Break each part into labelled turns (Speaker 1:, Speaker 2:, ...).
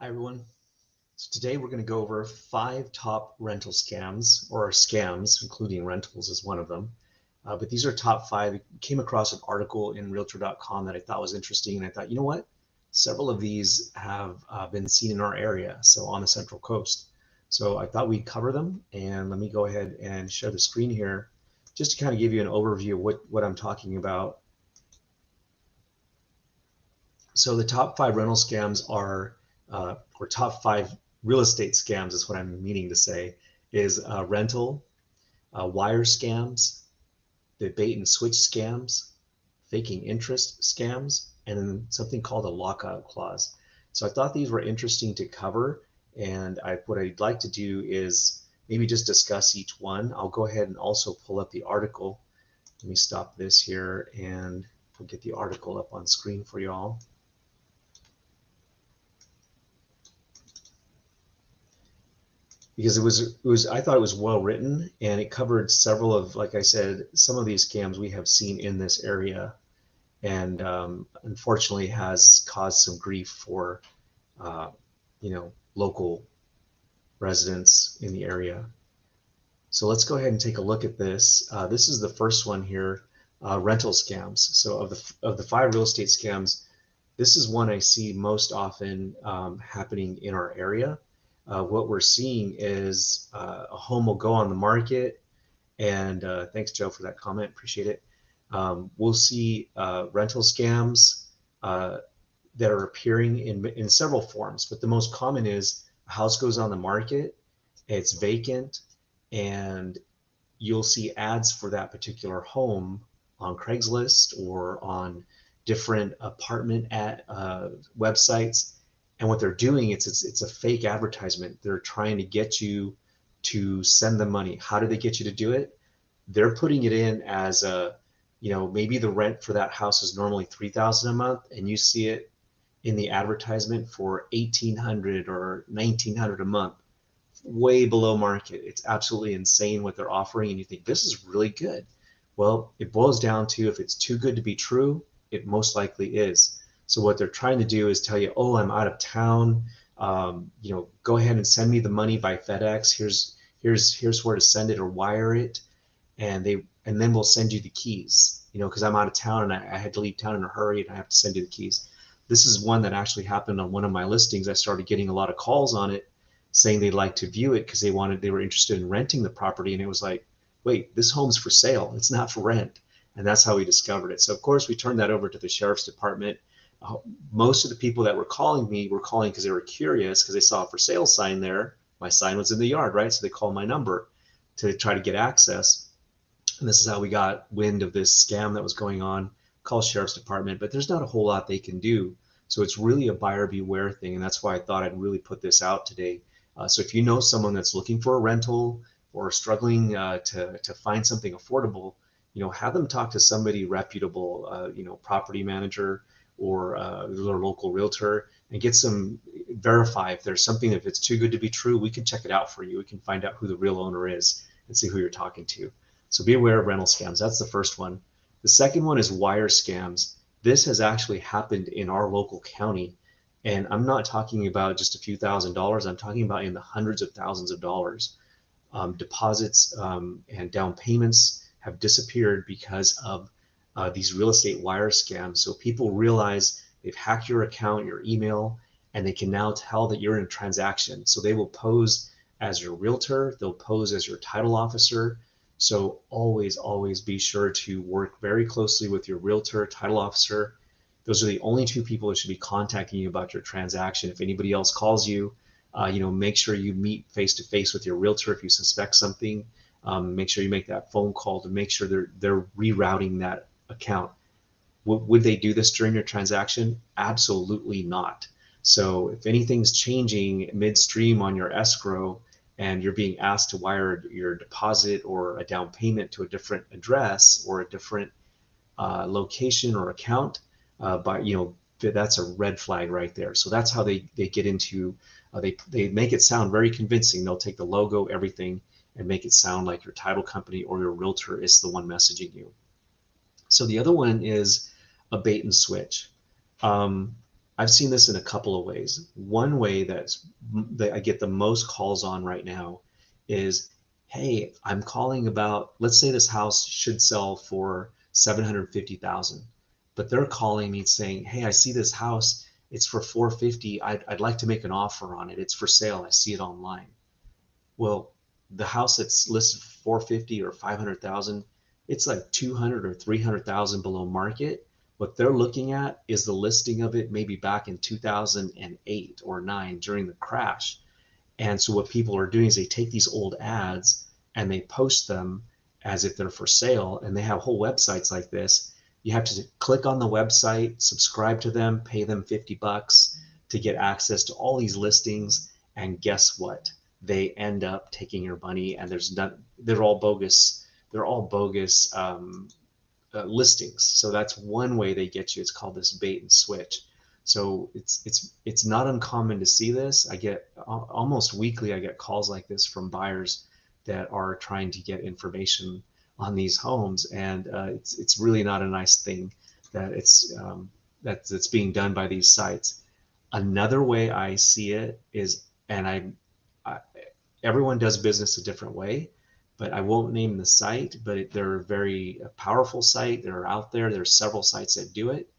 Speaker 1: Hi everyone. So today we're going to go over 5 top rental scams, or scams, including rentals is one of them. But these are top 5. I came across an article in Realtor.com that I thought was interesting, and I thought, you know what? Several of these have been seen in our area, so on the Central Coast. So I thought we'd cover them, and let me go ahead and share the screen here just to kind of give you an overview of what I'm talking about. So the top 5 rental scams are, or top 5 real estate scams is what I'm meaning to say, is rental, wire scams, the bait and switch scams, faking interest scams, and then something called a lockout clause. So I thought these were interesting to cover, and what I'd like to do is maybe just discuss each one. I'll go ahead and also pull up the article. Let me stop this here and we'll get the article up on screen for y'all. Because I thought it was well written, and it covered several of, like I said, some of these scams we have seen in this area, and unfortunately has caused some grief for local residents in the area. So let's go ahead and take a look at this. This is the first one here, rental scams. So of the 5 real estate scams, this is one I see most often happening in our area. What we're seeing is a home will go on the market, and thanks, Joe, for that comment. Appreciate it. We'll see rental scams that are appearing in several forms, but the most common is a house goes on the market, it's vacant, and you'll see ads for that particular home on Craigslist or on different apartment websites. And what they're doing, it's a fake advertisement. They're trying to get you to send them money. How do they get you to do it? They're putting it in as maybe the rent for that house is normally $3,000 a month, and you see it in the advertisement for $1,800 or $1,900 a month, way below market. It's absolutely insane what they're offering, and you think this is really good. Well, it boils down to, if it's too good to be true, it most likely is. So what they're trying to do is tell you, oh, I'm out of town. Go ahead and send me the money by FedEx. Here's where to send it, or wire it, and then we'll send you the keys. Because I'm out of town and I had to leave town in a hurry, and I have to send you the keys. This is one that actually happened on one of my listings. I started getting a lot of calls on it, saying they'd like to view it because they were interested in renting the property, and it was like, wait, this home's for sale. It's not for rent. And that's how we discovered it. So of course we turned that over to the sheriff's department. Most of the people that were calling me were calling because they were curious, because they saw a for sale sign there. My sign was in the yard, right? So they called my number to try to get access. And this is how we got wind of this scam that was going on. Call sheriff's department, but there's not a whole lot they can do. So it's really a buyer beware thing. And that's why I thought I'd really put this out today. So if you know someone that's looking for a rental or struggling to find something affordable, have them talk to somebody reputable, property manager, or their local realtor, and verify if there's something. If it's too good to be true, we can check it out for you. We can find out who the real owner is and see who you're talking to. So be aware of rental scams. That's the first one. The second one is wire scams. This has actually happened in our local county, and I'm not talking about just a few $1,000s. I'm talking about in the hundreds of thousands of dollars. Deposits and down payments have disappeared because of these real estate wire scams. So people realize they've hacked your account, your email, and they can now tell that you're in a transaction. So they will pose as your realtor, they'll pose as your title officer. So always, always be sure to work very closely with your realtor, title officer. Those are the only 2 people that should be contacting you about your transaction. If anybody else calls you, make sure you meet face-to-face with your realtor if you suspect something. Make sure you make that phone call to make sure they're rerouting that account. Would they do this during your transaction? Absolutely not. So if anything's changing midstream on your escrow and you're being asked to wire your deposit or a down payment to a different address or a different location or account, that's a red flag right there. So that's how they get into, they make it sound very convincing. They'll take the logo, everything, and make it sound like your title company or your realtor is the one messaging you. So the other one is a bait and switch. I've seen this in a couple of ways. One way that I get the most calls on right now is, hey, I'm calling about, let's say this house should sell for 750,000, but they're calling me saying, hey, I see this house, it's for 450. I'd like to make an offer on it. It's for sale. I see it online. Well, the house that's listed for 450 or 500,000, it's like 200 or 300,000 below market. What they're looking at is the listing of it maybe back in 2008 or 9 during the crash. And so what people are doing is they take these old ads and they post them as if they're for sale, and they have whole websites like this. You have to click on the website, subscribe to them, pay them $50 to get access to all these listings, and guess what? They end up taking your money, and they're all bogus. They're all bogus listings. So that's one way they get you. It's called this bait and switch. So it's not uncommon to see this. I get almost weekly, I get calls like this from buyers that are trying to get information on these homes, and it's really not a nice thing that that's being done by these sites. Another way I see it is, and I everyone does business a different way, but I won't name the site, but they're a very powerful site. They're out there. There's several sites that do it,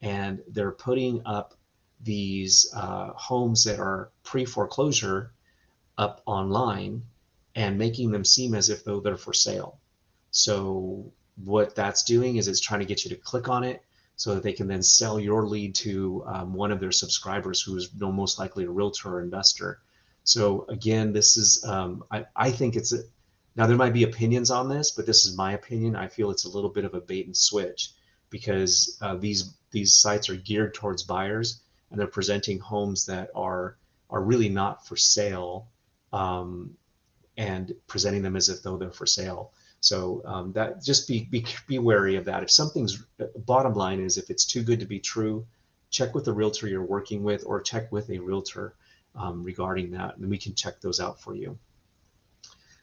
Speaker 1: and they're putting up these homes that are pre-foreclosure up online and making them seem as if though they're for sale. So what that's doing is it's trying to get you to click on it so that they can then sell your lead to one of their subscribers who is most likely a realtor or investor. So again, this is, I think now there might be opinions on this, but this is my opinion. I feel it's a little bit of a bait and switch because these sites are geared towards buyers, and they're presenting homes that are really not for sale, and presenting them as if though they're for sale. So that just be wary of that. If something's, bottom line is, if it's too good to be true, check with the realtor you're working with, or check with a realtor regarding that, and we can check those out for you.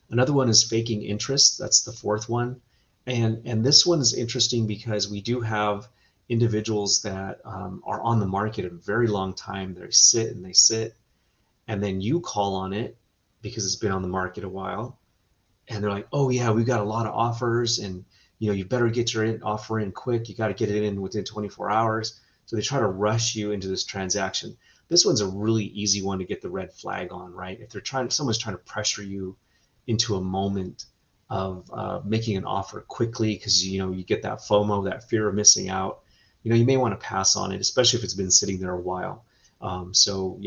Speaker 1: Another one is faking interest. That's the fourth one. And this one is interesting because we do have individuals that are on the market a very long time. They sit and they sit, and then you call on it because it's been on the market a while, and they're like, oh yeah, we've got a lot of offers, and you better get your offer in quick. You got to get it in within 24 hours. So they try to rush you into this transaction. This one's a really easy one to get the red flag on, right? If someone's trying to pressure you into a moment of making an offer quickly because you get that FOMO, that fear of missing out, you may want to pass on it, especially if it's been sitting there a while. So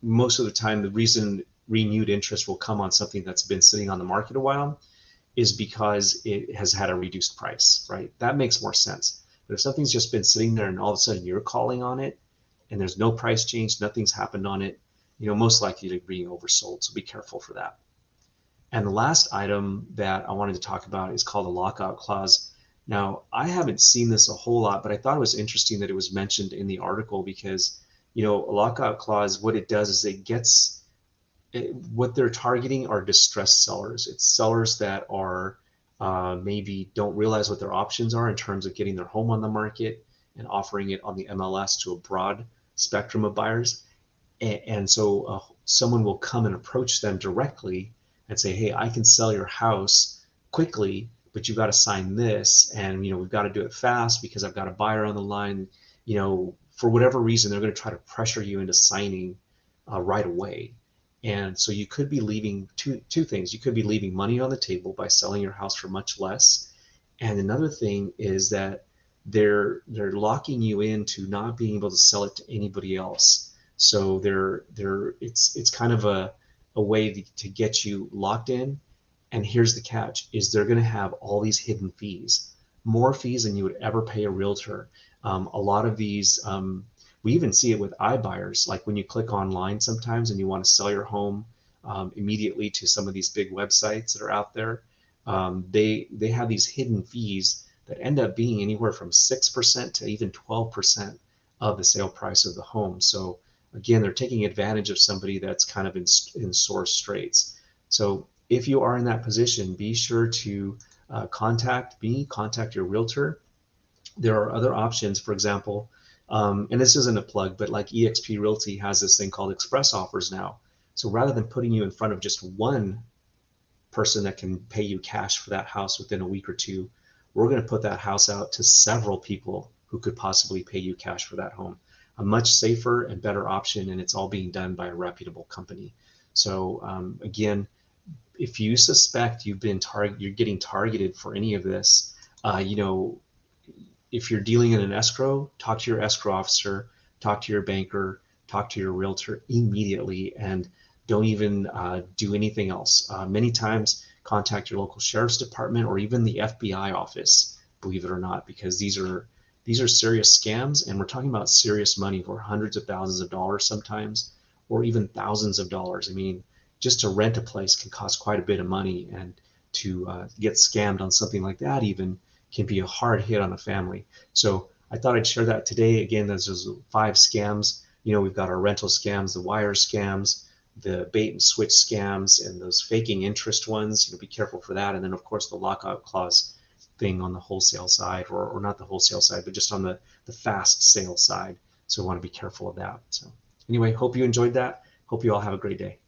Speaker 1: most of the time, the reason renewed interest will come on something that's been sitting on the market a while is because it has had a reduced price, right? That makes more sense. But if something's just been sitting there and all of a sudden you're calling on it and there's no price change, nothing's happened on it, most likely to be oversold. So be careful for that. And the last item that I wanted to talk about is called a lockout clause. Now, I haven't seen this a whole lot, but I thought it was interesting that it was mentioned in the article because, a lockout clause, what it does is what they're targeting are distressed sellers. It's sellers that are maybe don't realize what their options are in terms of getting their home on the market and offering it on the MLS to a broad spectrum of buyers. And so someone will come and approach them directly and say, hey, I can sell your house quickly, but you've got to sign this, and we've got to do it fast because I've got a buyer on the line. For whatever reason, they're going to try to pressure you into signing right away. And so you could be leaving two things. You could be leaving money on the table by selling your house for much less. And another thing is that they're locking you into not being able to sell it to anybody else. So it's kind of a way to get you locked in. And here's the catch, is they're going to have all these hidden fees, more fees than you would ever pay a realtor. A lot of these, we even see it with iBuyers, like when you click online sometimes and you want to sell your home immediately to some of these big websites that are out there. They have these hidden fees that end up being anywhere from 6% to even 12% of the sale price of the home. So again, they're taking advantage of somebody that's kind of in sore straits. So if you are in that position, be sure to contact your realtor. There are other options. For example, And this isn't a plug, but like eXp Realty has this thing called express offers now. So rather than putting you in front of just one person that can pay you cash for that house within a week or two, we're going to put that house out to several people who could possibly pay you cash for that home. A much safer and better option, and it's all being done by a reputable company. So again, if you suspect you're getting targeted for any of this, you know, if you're dealing in an escrow, talk to your escrow officer, talk to your banker, talk to your realtor immediately, and don't even do anything else. Many times, contact your local sheriff's department or even the FBI office, believe it or not, because these are serious scams, and we're talking about serious money for hundreds of thousands of dollars sometimes, or even thousands of dollars. I mean, just to rent a place can cost quite a bit of money, and to get scammed on something like that even can be a hard hit on a family. So I thought I'd share that today. Again, there's those 5 scams. You know, we've got our rental scams, the wire scams, the bait and switch scams, and those faking interest ones. You know, be careful for that. And then of course the lockout clause thing on the wholesale side, or not the wholesale side, but just on the fast sale side. So I want to be careful of that. So anyway, hope you enjoyed that. Hope you all have a great day.